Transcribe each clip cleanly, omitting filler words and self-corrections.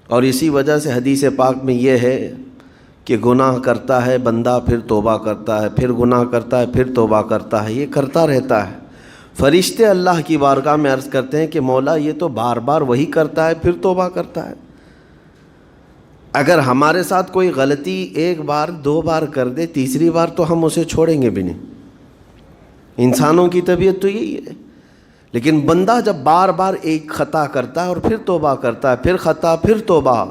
اور اسی وجہ سے حدیث پاک میں یہ ہے کہ گناہ کرتا ہے بندہ، پھر توبہ کرتا ہے، پھر گناہ کرتا ہے، پھر توبہ کرتا ہے، یہ کرتا رہتا ہے۔ فرشتے اللہ کی بارگاہ میں عرض کرتے ہیں کہ مولا یہ تو بار بار وہی کرتا ہے، پھر توبہ کرتا ہے۔ اگر ہمارے ساتھ کوئی غلطی ایک بار دو بار کر دے، تیسری بار تو ہم اسے چھوڑیں گے بھی نہیں۔ انسانوں کی طبیعت تو یہی ہے۔ لیکن بندہ جب بار بار ایک خطا کرتا ہے اور پھر توبہ کرتا ہے، پھر خطا پھر توبہ،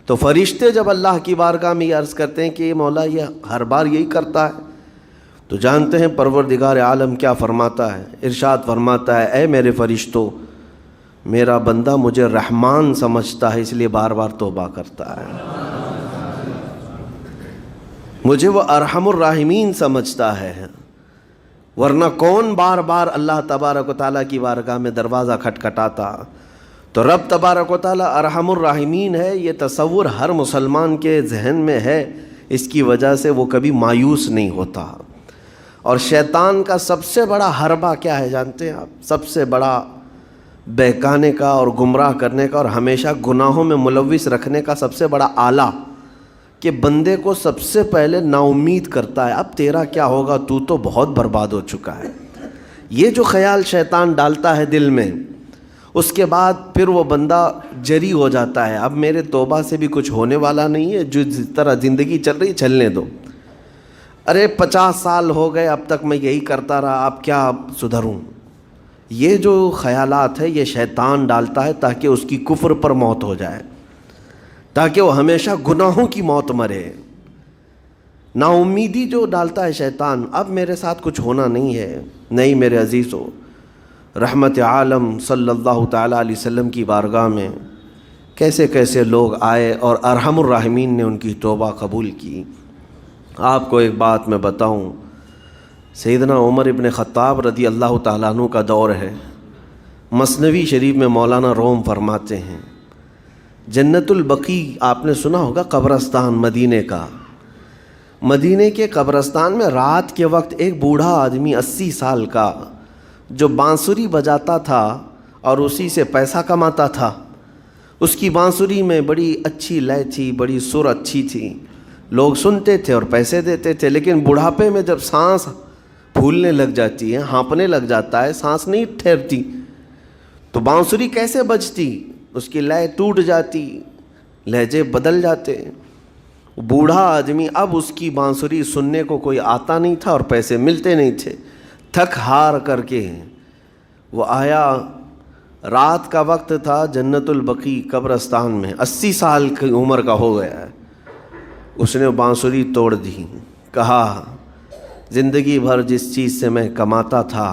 تو فرشتے جب اللہ کی بارگاہ میں یہ عرض کرتے ہیں کہ مولا یہ ہر بار یہی کرتا ہے، تو جانتے ہیں پروردگار عالم کیا فرماتا ہے؟ ارشاد فرماتا ہے، اے میرے فرشتوں، میرا بندہ مجھے رحمان سمجھتا ہے، اس لیے بار بار توبہ کرتا ہے۔ مجھے وہ ارحم الراحمین سمجھتا ہے، ورنہ کون بار بار اللہ تبارک و تعالیٰ کی بارگاہ میں دروازہ کھٹکھٹاتا؟ تو رب تبارک و تعالیٰ ارحم الراحمین ہے، یہ تصور ہر مسلمان کے ذہن میں ہے، اس کی وجہ سے وہ کبھی مایوس نہیں ہوتا۔ اور شیطان کا سب سے بڑا حربہ کیا ہے جانتے ہیں آپ؟ سب سے بڑا بہکانے کا اور گمراہ کرنے کا اور ہمیشہ گناہوں میں ملوث رکھنے کا سب سے بڑا آلہ، کہ بندے کو سب سے پہلے نا امید کرتا ہے، اب تیرا کیا ہوگا، تو تو بہت برباد ہو چکا ہے۔ یہ جو خیال شیطان ڈالتا ہے دل میں، اس کے بعد پھر وہ بندہ جری ہو جاتا ہے، اب میرے توبہ سے بھی کچھ ہونے والا نہیں ہے، جو جس طرح زندگی چل رہی چلنے دو۔ ارے 50 سال ہو گئے اب تک میں یہی کرتا رہا، اب کیا سدھروں؟ یہ جو خیالات ہے یہ شیطان ڈالتا ہے تاکہ اس کی کفر پر موت ہو جائے، تاکہ وہ ہمیشہ گناہوں کی موت مرے۔ نا امیدی جو ڈالتا ہے شیطان، اب میرے ساتھ کچھ ہونا نہیں ہے۔ نہیں میرے عزیزو، رحمت عالم صلی اللہ تعالیٰ علیہ وسلم کی بارگاہ میں کیسے کیسے لوگ آئے اور ارحم الراحمین نے ان کی توبہ قبول کی۔ آپ کو ایک بات میں بتاؤں، سیدنا عمر ابن خطاب رضی اللہ تعالیٰ عنہ کا دور ہے۔ مثنوی شریف میں مولانا روم فرماتے ہیں، جنت البقیع آپ نے سنا ہوگا، قبرستان مدینے کا، مدینے کے قبرستان میں رات کے وقت ایک بوڑھا آدمی 80 سال کا جو بانسری بجاتا تھا اور اسی سے پیسہ کماتا تھا، اس کی بانسری میں بڑی اچھی لے تھی، بڑی سر اچھی تھی، لوگ سنتے تھے اور پیسے دیتے تھے، لیکن بڑھاپے میں جب سانس پھولنے لگ جاتی ہے، ہانپنے لگ جاتا ہے، سانس نہیں ٹھہرتی، تو بانسری کیسے بجتی؟ اس کی لے ٹوٹ جاتی، لہجے بدل جاتے۔ بوڑھا آدمی، اب اس کی بانسری سننے کو کوئی آتا نہیں تھا اور پیسے ملتے نہیں تھے، تھک ہار کر کے وہ آیا، رات کا وقت تھا، جنت البقیع قبرستان میں، 80 سال کی عمر کا ہو گیا ہے۔ اس نے بانسری توڑ دی، کہا زندگی بھر جس چیز سے میں کماتا تھا،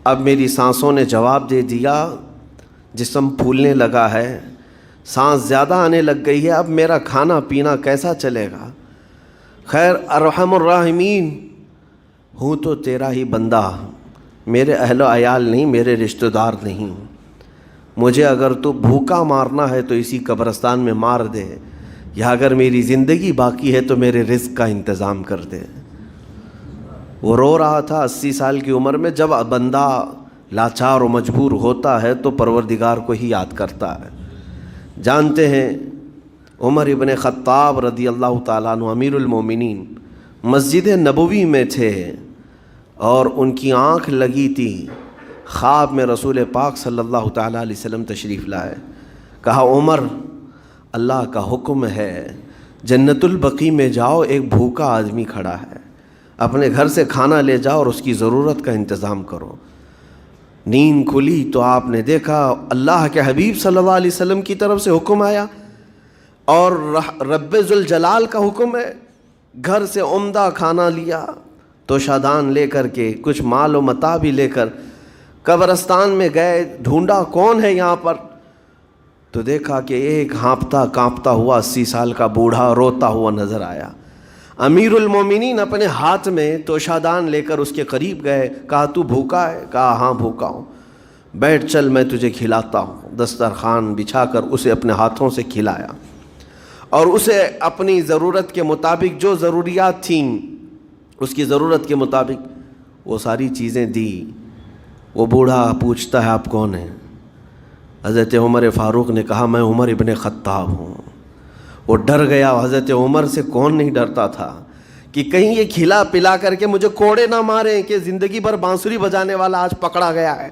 اب میری سانسوں نے جواب دے دیا، جسم پھولنے لگا ہے، سانس زیادہ آنے لگ گئی ہے، اب میرا کھانا پینا کیسا چلے گا؟ خیر ارحم الراحمین، ہوں تو تیرا ہی بندہ، میرے اہل و عیال نہیں، میرے رشتہ دار نہیں، مجھے اگر تو بھوکا مارنا ہے تو اسی قبرستان میں مار دے، یا اگر میری زندگی باقی ہے تو میرے رزق کا انتظام کر دے۔ وہ رو رہا تھا 80 سال کی عمر میں۔ جب بندہ لاچار و مجبور ہوتا ہے تو پروردگار کو ہی یاد کرتا ہے۔ جانتے ہیں عمر ابن خطاب رضی اللہ تعالیٰ عنہ امیر المومنین مسجد نبوی میں تھے اور ان کی آنکھ لگی تھی، خواب میں رسول پاک صلی اللہ تعالیٰ علیہ وسلم تشریف لائے، کہا عمر اللہ کا حکم ہے، جنت البقیع میں جاؤ، ایک بھوکا آدمی کھڑا ہے، اپنے گھر سے کھانا لے جاؤ اور اس کی ضرورت کا انتظام کرو۔ نیند کھلی تو آپ نے دیکھا اللہ کے حبیب صلی اللہ علیہ وسلم کی طرف سے حکم آیا اور رب ذوالجلال کا حکم ہے، گھر سے عمدہ کھانا لیا تو شادان لے کر کے، کچھ مال و متاع بھی لے کر قبرستان میں گئے، ڈھونڈا کون ہے یہاں پر، تو دیکھا کہ ایک ہانپتا کانپتا ہوا 80 سال کا بوڑھا روتا ہوا نظر آیا۔ امیر المومنین اپنے ہاتھ میں توشادان لے کر اس کے قریب گئے، کہا تو بھوکا ہے؟ کہا ہاں بھوکا ہوں۔ بیٹھ چل میں تجھے کھلاتا ہوں۔ دسترخوان بچھا کر اسے اپنے ہاتھوں سے کھلایا اور اسے اپنی ضرورت کے مطابق جو ضروریات تھیں اس کی ضرورت کے مطابق وہ ساری چیزیں دی۔ وہ بوڑھا پوچھتا ہے آپ کون ہیں؟ حضرت عمر فاروق نے کہا میں عمر ابن خطاب ہوں۔ وہ ڈر گیا. حضرت عمر سے کون نہیں ڈرتا تھا کہ کہیں یہ کھلا پلا کر کے مجھے کوڑے نہ ماریں کہ زندگی بھر بانسری بجانے والا آج پکڑا گیا ہے,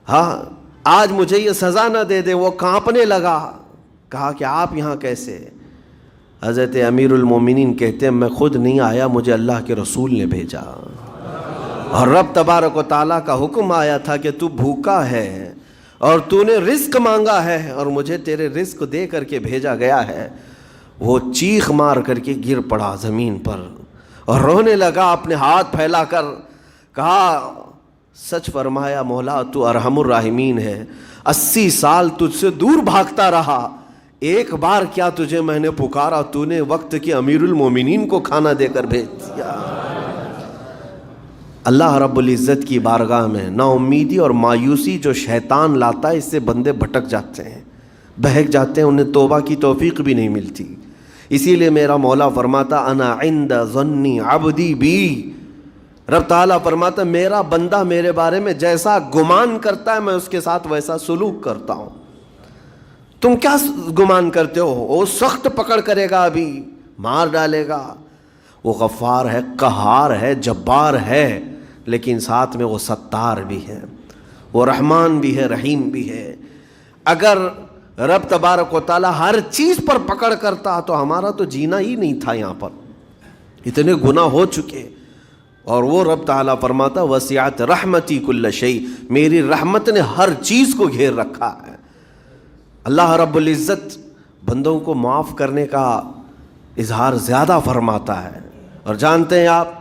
ہاں آج مجھے یہ سزا نہ دے دے. وہ کانپنے لگا. کہا کہ آپ یہاں کیسے؟ حضرت امیر المومنین کہتے ہیں میں خود نہیں آیا, مجھے اللہ کے رسول نے بھیجا, اور رب تبارک و تعالیٰ کا حکم آیا تھا کہ تو بھوکا ہے اور تو نے رزق مانگا ہے اور مجھے تیرے رزق دے کر کے بھیجا گیا ہے. وہ چیخ مار کر کے گر پڑا زمین پر اور رونے لگا, اپنے ہاتھ پھیلا کر کہا سچ فرمایا مولا تو ارحم الراحمین ہے. 80 سال تجھ سے دور بھاگتا رہا, ایک بار کیا تجھے میں نے پکارا, تو نے وقت کے امیر المومنین کو کھانا دے کر بھیج دیا. اللہ رب العزت کی بارگاہ میں نا امیدی اور مایوسی جو شیطان لاتا ہے, اس سے بندے بھٹک جاتے ہیں, بہک جاتے ہیں, انہیں توبہ کی توفیق بھی نہیں ملتی. اسی لیے میرا مولا فرماتا انا عند ظنی عبدی بی, رب تعالیٰ فرماتا میرا بندہ میرے بارے میں جیسا گمان کرتا ہے میں اس کے ساتھ ویسا سلوک کرتا ہوں. تم کیا گمان کرتے ہو؟ وہ سخت پکڑ کرے گا, ابھی مار ڈالے گا. وہ غفار ہے, قہار ہے, جبار ہے, لیکن ساتھ میں وہ ستار بھی ہے, وہ رحمان بھی ہے, رحیم بھی ہے. اگر رب تبارک و تعالیٰ ہر چیز پر پکڑ کرتا تو ہمارا تو جینا ہی نہیں تھا یہاں پر, اتنے گناہ ہو چکے. اور وہ رب تعالیٰ فرماتا وسعت رحمتی کل شیء, میری رحمت نے ہر چیز کو گھیر رکھا ہے. اللہ رب العزت بندوں کو معاف کرنے کا اظہار زیادہ فرماتا ہے. اور جانتے ہیں آپ,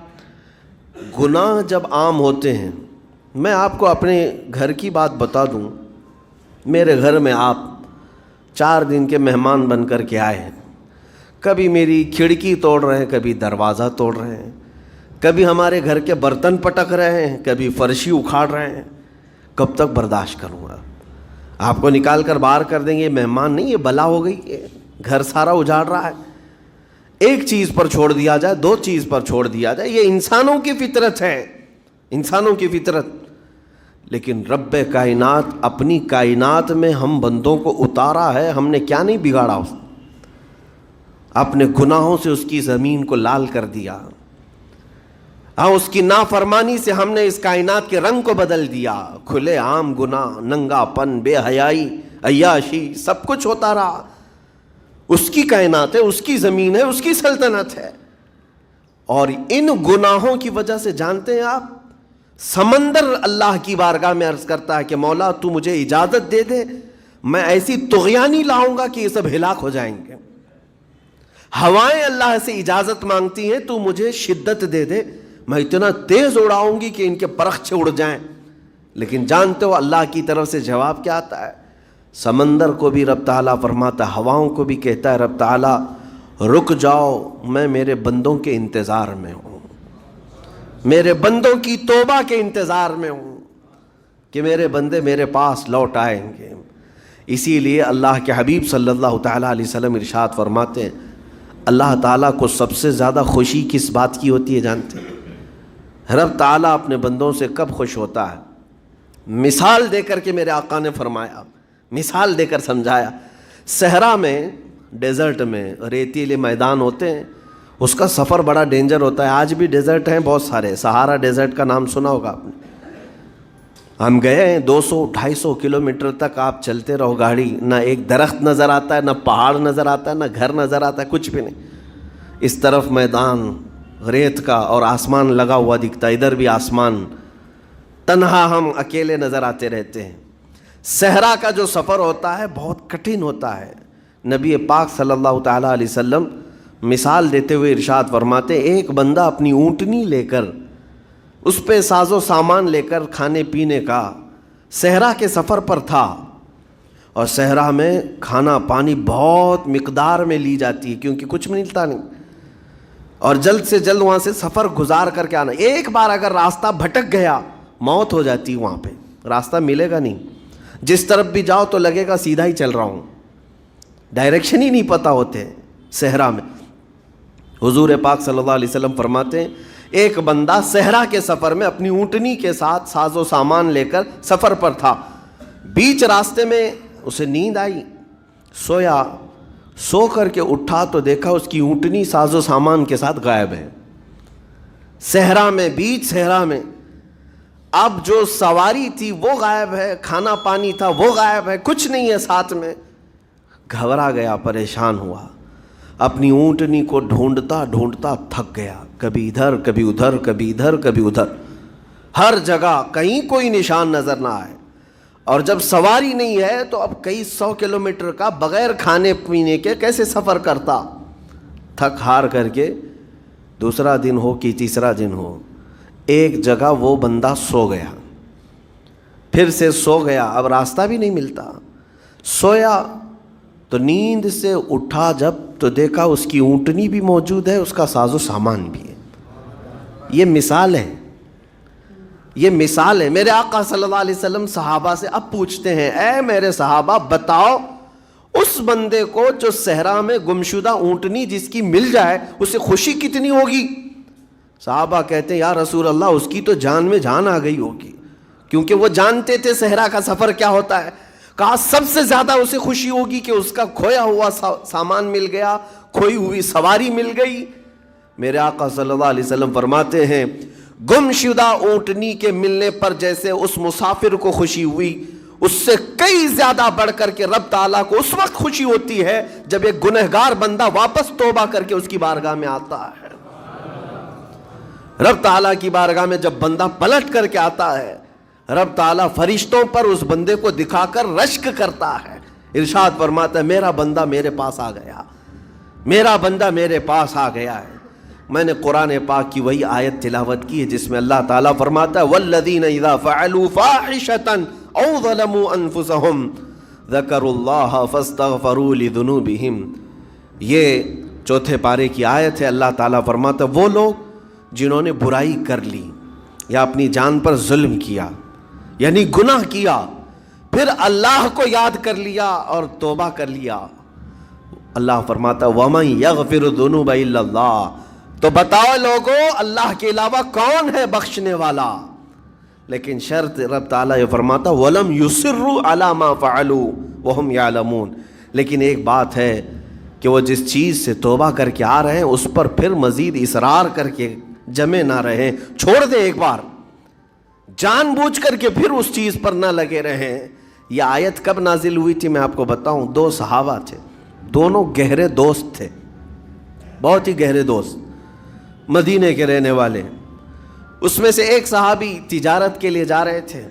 گناہ جب عام ہوتے ہیں, میں آپ کو اپنے گھر کی بات بتا دوں, میرے گھر میں آپ 4 دن کے مہمان بن کر کے آئے ہیں. کبھی میری کھڑکی توڑ رہے ہیں, کبھی دروازہ توڑ رہے ہیں, کبھی ہمارے گھر کے برتن پٹک رہے ہیں, کبھی فرشی اکھاڑ رہے ہیں. کب تک برداشت کروں گا؟ آپ کو نکال کر باہر کر دیں گے, یہ مہمان نہیں, یہ بلا ہو گئی, یہ گھر سارا اجاڑ رہا ہے. ایک چیز پر چھوڑ دیا جائے, 2 چیز پر چھوڑ دیا جائے, یہ انسانوں کی فطرت ہے, انسانوں کی فطرت. لیکن رب کائنات اپنی کائنات میں ہم بندوں کو اتارا ہے, ہم نے کیا نہیں بگاڑا اس, اپنے گناہوں سے اس کی زمین کو لال کر دیا. ہاں اس کی نافرمانی سے ہم نے اس کائنات کے رنگ کو بدل دیا. کھلے عام گناہ, ننگا پن, بے حیائی, عیاشی, سب کچھ ہوتا رہا. اس کی کائنات ہے, اس کی زمین ہے, اس کی سلطنت ہے. اور ان گناہوں کی وجہ سے جانتے ہیں آپ, سمندر اللہ کی بارگاہ میں عرض کرتا ہے کہ مولا تو مجھے اجازت دے دے, میں ایسی طغیانی لاؤں گا کہ یہ سب ہلاک ہو جائیں گے. ہوائیں اللہ سے اجازت مانگتی ہیں, تو مجھے شدت دے دے, میں اتنا تیز اڑاؤں گی کہ ان کے پرخچے اڑ جائیں. لیکن جانتے ہو اللہ کی طرف سے جواب کیا آتا ہے؟ سمندر کو بھی رب تعالیٰ فرماتا ہے, ہواؤں کو بھی کہتا ہے رب تعالیٰ رک جاؤ, میں میرے بندوں کے انتظار میں ہوں, میرے بندوں کی توبہ کے انتظار میں ہوں کہ میرے بندے میرے پاس لوٹ آئیں گے. اسی لیے اللہ کے حبیب صلی اللہ تعالیٰ علیہ وسلم ارشاد فرماتے ہیں, اللہ تعالیٰ کو سب سے زیادہ خوشی کس بات کی ہوتی ہے جانتے ہیں؟ رب تعالیٰ اپنے بندوں سے کب خوش ہوتا ہے؟ مثال دے کر کے میرے آقا نے فرمایا, مثال دے کر سمجھایا. صحرا میں, ڈیزرٹ میں ریتیلے میدان ہوتے ہیں, اس کا سفر بڑا ڈینجر ہوتا ہے. آج بھی ڈیزرٹ ہیں بہت سارے, سہارا ڈیزرٹ کا نام سنا ہوگا آپ نے. ہم گئے ہیں, 200-250 کلومیٹر تک آپ چلتے رہو گاڑی, نہ ایک درخت نظر آتا ہے, نہ پہاڑ نظر آتا ہے, نہ گھر نظر آتا ہے, کچھ بھی نہیں. اس طرف میدان ریت کا اور آسمان لگا ہوا دکھتا ہے, ادھر بھی آسمان, تنہا ہم اکیلے نظر آتے رہتے ہیں. صحرا کا جو سفر ہوتا ہے بہت کٹھن ہوتا ہے. نبی پاک صلی اللہ تعالیٰ علیہ وسلم مثال دیتے ہوئے ارشاد فرماتے, ایک بندہ اپنی اونٹنی لے کر, اس پہ ساز و سامان لے کر کھانے پینے کا صحرا کے سفر پر تھا, اور صحرا میں کھانا پانی بہت مقدار میں لی جاتی ہے کیونکہ کچھ ملتا نہیں, اور جلد سے جلد وہاں سے سفر گزار کر کے آنا. ایک بار اگر راستہ بھٹک گیا موت ہو جاتی, وہاں پہ راستہ ملے گا نہیں. جس طرف بھی جاؤ تو لگے گا سیدھا ہی چل رہا ہوں, ڈائریکشن ہی نہیں پتہ ہوتے صحرا میں. حضور پاک صلی اللہ علیہ وسلم فرماتے ہیں, ایک بندہ صحرا کے سفر میں اپنی اونٹنی کے ساتھ ساز و سامان لے کر سفر پر تھا. بیچ راستے میں اسے نیند آئی, سویا, سو کر کے اٹھا تو دیکھا اس کی اونٹنی ساز و سامان کے ساتھ غائب ہے، صحرا میں، بیچ صحرا میں۔ اب جو سواری تھی وہ غائب ہے، کھانا پانی تھا وہ غائب ہے، کچھ نہیں ہے ساتھ میں۔ گھبرا گیا، پریشان ہوا، اپنی اونٹنی کو ڈھونڈتا ڈھونڈتا تھک گیا، کبھی ادھر کبھی ادھر، کبھی ادھر کبھی ادھر، ہر جگہ کہیں کوئی نشان نظر نہ آئے۔ اور جب سواری نہیں ہے تو اب کئی 100 کلومیٹر کا بغیر کھانے پینے کے کیسے سفر کرتا؟ تھک ہار کر کے دوسرا دن ہو کہ تیسرا دن ہو، ایک جگہ وہ بندہ سو گیا، پھر سے سو گیا، اب راستہ بھی نہیں ملتا۔ سویا تو نیند سے اٹھا جب تو دیکھا اس کی اونٹنی بھی موجود ہے، اس کا ساز و سامان بھی ہے۔ یہ مثال ہے، یہ مثال ہے۔ میرے آقا صلی اللہ علیہ وسلم صحابہ سے اب پوچھتے ہیں، اے میرے صحابہ بتاؤ اس بندے کو جو صحرا میں گمشدہ اونٹنی جس کی مل جائے اسے خوشی کتنی ہوگی؟ صحابہ کہتے ہیں یا رسول اللہ اس کی تو جان میں جان آ گئی ہوگی، کیونکہ وہ جانتے تھے صحرا کا سفر کیا ہوتا ہے۔ کہا سب سے زیادہ اسے خوشی ہوگی کہ اس کا کھویا ہوا سامان مل گیا، کھوئی ہوئی سواری مل گئی۔ میرے آقا صلی اللہ علیہ وسلم فرماتے ہیں گمشدہ اونٹنی کے ملنے پر جیسے اس مسافر کو خوشی ہوئی، اس سے کئی زیادہ بڑھ کر کے رب تعالیٰ کو اس وقت خوشی ہوتی ہے جب ایک گنہگار بندہ واپس توبہ کر کے اس کی بارگاہ میں آتا ہے۔ رب تعالیٰ کی بارگاہ میں جب بندہ پلٹ کر کے آتا ہے، رب تعالیٰ فرشتوں پر اس بندے کو دکھا کر رشک کرتا ہے، ارشاد فرماتا ہے میرا بندہ میرے پاس آ گیا، میرا بندہ میرے پاس آ گیا ہے۔ میں نے قرآن پاک کی وہی آیت تلاوت کی ہے جس میں اللہ تعالیٰ فرماتا ہے والذین اذا فعلوا فاحشۃ او ظلموا انفسهم ذکروا اللہ فاستغفروا لذنوبہم۔ یہ چوتھے پارے کی آیت ہے۔ اللہ تعالیٰ فرماتا ہے وہ لوگ جنہوں نے برائی کر لی یا اپنی جان پر ظلم کیا، یعنی گناہ کیا، پھر اللہ کو یاد کر لیا اور توبہ کر لیا، اللہ فرماتا وَمَن يَغْفِرُ الذُّنُوبَ إِلَّا اللَّهُ، تو بتاؤ لوگوں اللہ کے علاوہ کون ہے بخشنے والا؟ لیکن شرط رب تعالیٰ یہ فرماتا وَلَمْ يُصِرُّوا عَلَى مَا فَعَلُوا وَهُمْ يَعْلَمُونَ، لیکن ایک بات ہے کہ وہ جس چیز سے توبہ کر کے آ رہے ہیں اس پر پھر مزید اصرار کر کے جمے نہ رہیں، چھوڑ دیں ایک بار، جان بوجھ کر کے پھر اس چیز پر نہ لگے رہیں۔ یہ آیت کب نازل ہوئی تھی میں آپ کو بتاؤں، دو صحابہ تھے، دونوں گہرے دوست تھے، بہت ہی گہرے دوست، مدینے کے رہنے والے۔ اس میں سے ایک صحابی تجارت کے لیے جا رہے تھے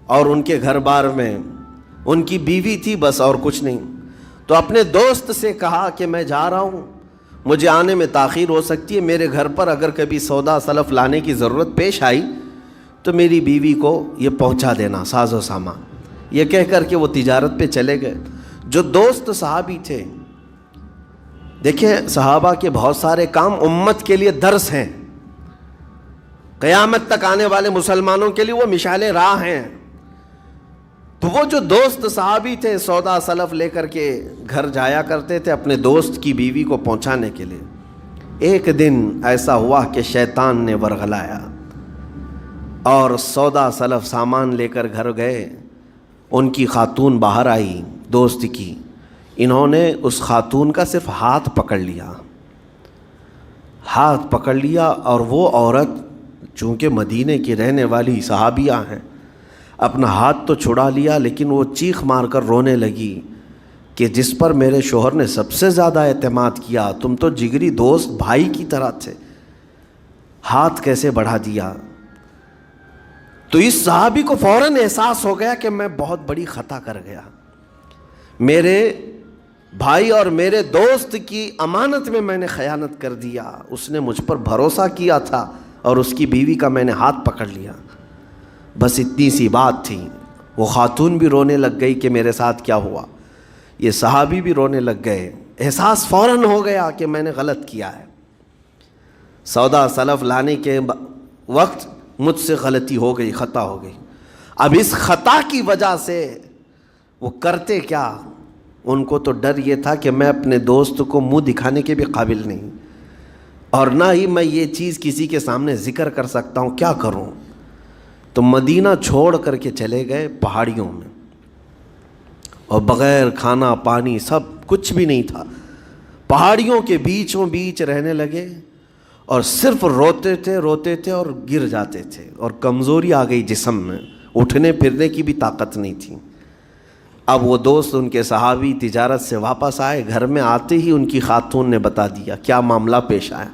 اور ان کے گھر بار میں ان کی بیوی تھی بس اور کچھ نہیں، تو اپنے دوست سے کہا کہ میں جا رہا ہوں، مجھے آنے میں تاخیر ہو سکتی ہے، میرے گھر پر اگر کبھی سودا سلف لانے کی ضرورت پیش آئی تو میری بیوی کو یہ پہنچا دینا ساز و سامان۔ یہ کہہ کر کے وہ تجارت پہ چلے گئے۔ جو دوست صحابی تھے، دیکھیں صحابہ کے بہت سارے کام امت کے لیے درس ہیں، قیامت تک آنے والے مسلمانوں کے لیے وہ مشعل راہ ہیں۔ تو وہ جو دوست صحابی تھے سودا سلف لے کر کے گھر جایا کرتے تھے اپنے دوست کی بیوی کو پہنچانے کے لیے۔ ایک دن ایسا ہوا کہ شیطان نے ورغلایا اور سودا سلف سامان لے کر گھر گئے۔ ان کی خاتون باہر آئی دوست کی، انہوں نے اس خاتون کا صرف ہاتھ پکڑ لیا، ہاتھ پکڑ لیا، اور وہ عورت چونکہ مدینے کی رہنے والی صحابیہ ہیں، اپنا ہاتھ تو چھڑا لیا لیکن وہ چیخ مار کر رونے لگی کہ جس پر میرے شوہر نے سب سے زیادہ اعتماد کیا، تم تو جگری دوست بھائی کی طرح تھے، ہاتھ کیسے بڑھا دیا؟ تو اس صحابی کو فوراً احساس ہو گیا کہ میں بہت بڑی خطا کر گیا، میرے بھائی اور میرے دوست کی امانت میں نے خیانت کر دیا، اس نے مجھ پر بھروسہ کیا تھا اور اس کی بیوی کا میں نے ہاتھ پکڑ لیا۔ بس اتنی سی بات تھی، وہ خاتون بھی رونے لگ گئی کہ میرے ساتھ کیا ہوا، یہ صحابی بھی رونے لگ گئے، احساس فوراً ہو گیا کہ میں نے غلط کیا ہے، سودا سلف لانے کے وقت مجھ سے غلطی ہو گئی، خطا ہو گئی۔ اب اس خطا کی وجہ سے وہ کرتے کیا، ان کو تو ڈر یہ تھا کہ میں اپنے دوست کو منہ دکھانے کے بھی قابل نہیں، اور نہ ہی میں یہ چیز کسی کے سامنے ذکر کر سکتا ہوں، کیا کروں؟ تو مدینہ چھوڑ کر کے چلے گئے پہاڑیوں میں، اور بغیر کھانا پانی سب کچھ بھی نہیں تھا، پہاڑیوں کے بیچوں بیچ رہنے لگے اور صرف روتے تھے اور گر جاتے تھے، اور کمزوری آ گئی جسم میں، اٹھنے پھرنے کی بھی طاقت نہیں تھی۔ اب وہ دوست ان کے صحابی تجارت سے واپس آئے، گھر میں آتے ہی ان کی خاتون نے بتا دیا کیا معاملہ پیش آیا۔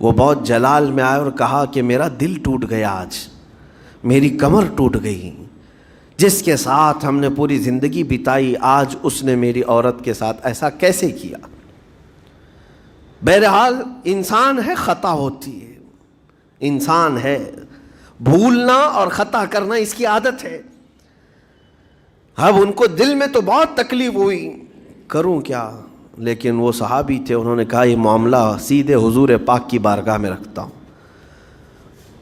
وہ بہت جلال میں آئے اور کہا کہ میرا دل ٹوٹ گیا، آج میری کمر ٹوٹ گئی، جس کے ساتھ ہم نے پوری زندگی بتائی آج اس نے میری عورت کے ساتھ ایسا کیسے کیا۔ بہرحال انسان ہے، خطا ہوتی ہے، انسان ہے، بھولنا اور خطا کرنا اس کی عادت ہے۔ اب ان کو دل میں تو بہت تکلیف ہوئی، کروں کیا، لیکن وہ صحابی تھے، انہوں نے کہا یہ معاملہ سیدھے حضور پاک کی بارگاہ میں رکھتا ہوں۔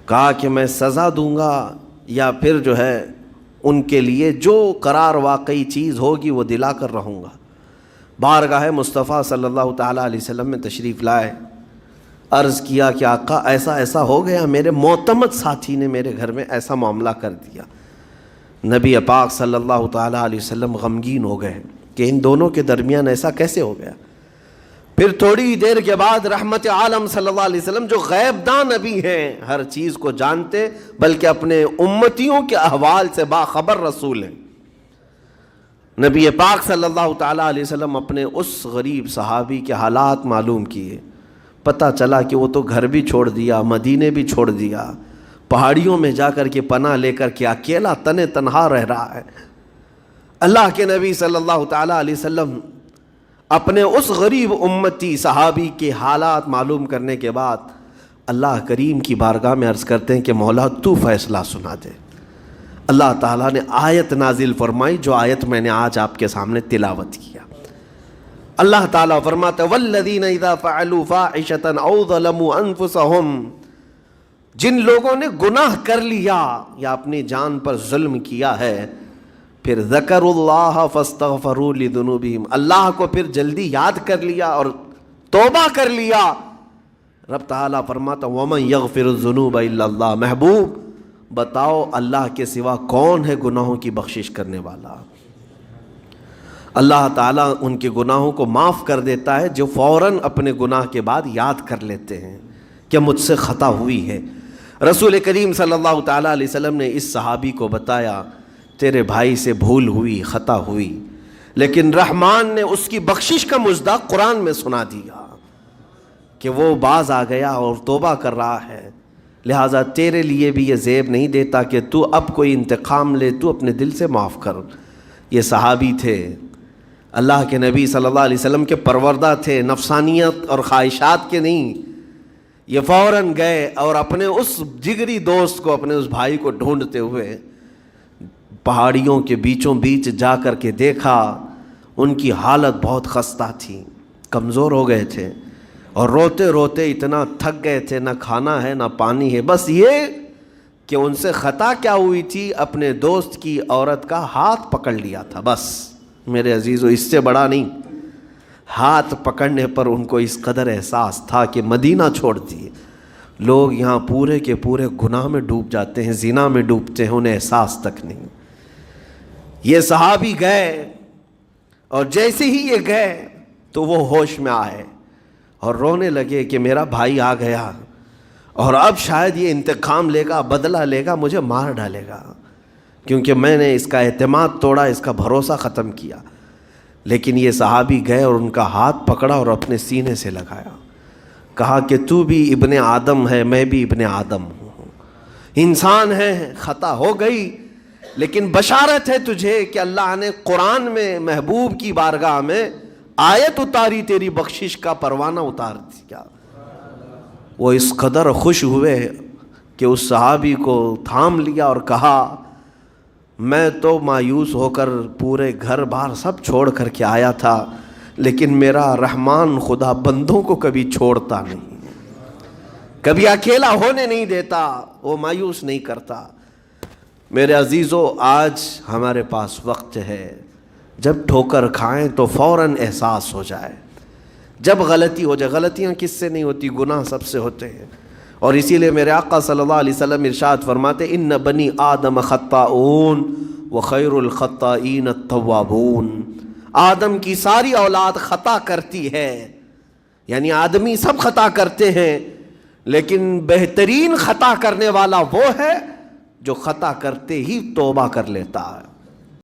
کہا کہ میں سزا دوں گا یا پھر جو ہے ان کے لیے جو قرار واقعی چیز ہوگی وہ دلا کر رہوں گا۔ بارگاہ مصطفیٰ صلی اللہ تعالیٰ علیہ وسلم میں تشریف لائے، عرض کیا کہ آقا ایسا ایسا ہو گیا، میرے معتمد ساتھی نے میرے گھر میں ایسا معاملہ کر دیا۔ نبی پاک صلی اللہ تعالیٰ علیہ وسلم غمگین ہو گئے کہ ان دونوں کے درمیان ایسا کیسے ہو گیا۔ پھر تھوڑی دیر کے بعد رحمت عالم صلی اللہ علیہ وسلم جو غیب داں نبی ہیں، ہر چیز کو جانتے بلکہ اپنے امتیوں کے احوال سے باخبر رسول ہیں، نبی پاک صلی اللہ تعالیٰ علیہ وسلم اپنے اس غریب صحابی کے حالات معلوم کیے۔ پتہ چلا کہ وہ تو گھر بھی چھوڑ دیا، مدینے بھی چھوڑ دیا، پہاڑیوں میں جا کر کے پناہ لے کر کے اکیلا تنہا رہ رہا ہے۔ اللہ کے نبی صلی اللہ تعالیٰ علیہ وسلم اپنے اس غریب امتی صحابی کے حالات معلوم کرنے کے بعد اللہ کریم کی بارگاہ میں عرض کرتے ہیں کہ مولا تو فیصلہ سنا دے۔ اللہ تعالیٰ نے آیت نازل فرمائی، جو آیت میں نے آج آپ کے سامنے تلاوت کیا۔ اللہ تعالیٰ فرماتا ہے والذین اذا فعلوا فاحشۃ او ظلموا انفسهم، جن لوگوں نے گناہ کر لیا یا اپنی جان پر ظلم کیا ہے، پھر ذکروا اللہ فاستغفروا لذنوبہم، اللہ کو پھر جلدی یاد کر لیا اور توبہ کر لیا۔ رب تعالیٰ فرماتا ومن یغفر الذنوب الا اللہ، محبوب بتاؤ اللہ کے سوا کون ہے گناہوں کی بخشش کرنے والا۔ اللہ تعالیٰ ان کے گناہوں کو معاف کر دیتا ہے جو فوراً اپنے گناہ کے بعد یاد کر لیتے ہیں کہ مجھ سے خطا ہوئی ہے۔ رسول کریم صلی اللہ تعالیٰ علیہ وسلم نے اس صحابی کو بتایا تیرے بھائی سے بھول ہوئی، خطا ہوئی، لیکن رحمان نے اس کی بخشش کا مژدہ قرآن میں سنا دیا کہ وہ باز آ گیا اور توبہ کر رہا ہے، لہٰذا تیرے لیے بھی یہ زیب نہیں دیتا کہ تو اب کوئی انتقام لے، تو اپنے دل سے معاف کر۔ یہ صحابی تھے، اللہ کے نبی صلی اللہ علیہ وسلم کے پروردہ تھے، نفسانیت اور خواہشات کے نہیں۔ یہ فوراً گئے اور اپنے اس جگری دوست کو، اپنے اس بھائی کو ڈھونڈتے ہوئے پہاڑیوں کے بیچوں بیچ جا کر کے دیکھا، ان کی حالت بہت خستہ تھی، کمزور ہو گئے تھے اور روتے روتے اتنا تھک گئے تھے، نہ کھانا ہے نہ پانی ہے، بس یہ کہ ان سے خطا کیا ہوئی تھی، اپنے دوست کی عورت کا ہاتھ پکڑ لیا تھا، بس میرے عزیزو اس سے بڑا نہیں۔ ہاتھ پکڑنے پر ان کو اس قدر احساس تھا کہ مدینہ چھوڑ دیے۔ لوگ یہاں پورے کے پورے گناہ میں ڈوب جاتے ہیں، زنا میں ڈوبتے ہیں، انہیں احساس تک نہیں۔ یہ صحابی گئے اور جیسے ہی یہ گئے تو وہ ہوش میں آئے اور رونے لگے کہ میرا بھائی آ گیا اور اب شاید یہ انتقام لے گا، بدلہ لے گا، مجھے مار ڈالے گا، کیونکہ میں نے اس کا اعتماد توڑا، اس کا بھروسہ ختم کیا۔ لیکن یہ صحابی گئے اور ان کا ہاتھ پکڑا اور اپنے سینے سے لگایا، کہا کہ تو بھی ابن آدم ہے، میں بھی ابن آدم ہوں، انسان ہے، خطا ہو گئی، لیکن بشارت ہے تجھے کہ اللہ نے قرآن میں محبوب کی بارگاہ میں آیت اتاری، تیری بخشش کا پروانہ اتار دیا۔ وہ اس قدر خوش ہوئے کہ اس صحابی کو تھام لیا اور کہا میں تو مایوس ہو کر پورے گھر بار سب چھوڑ کر کے آیا تھا، لیکن میرا رحمان خدا بندوں کو کبھی چھوڑتا نہیں، کبھی اکیلا ہونے نہیں دیتا، وہ مایوس نہیں کرتا۔ میرے عزیزو آج ہمارے پاس وقت ہے، جب ٹھوکر کھائیں تو فوراً احساس ہو جائے، جب غلطی ہو جائے، غلطیاں کس سے نہیں ہوتی، گناہ سب سے ہوتے ہیں، اور اسی لیے میرے آقا صلی اللہ علیہ وسلم ارشاد فرماتے ان بنی آدم خطاؤن وخیر الخطائین التوابون. آدم کی ساری اولاد خطا کرتی ہے، یعنی آدمی سب خطا کرتے ہیں، لیکن بہترین خطا کرنے والا وہ ہے جو خطا کرتے ہی توبہ کر لیتا ہے.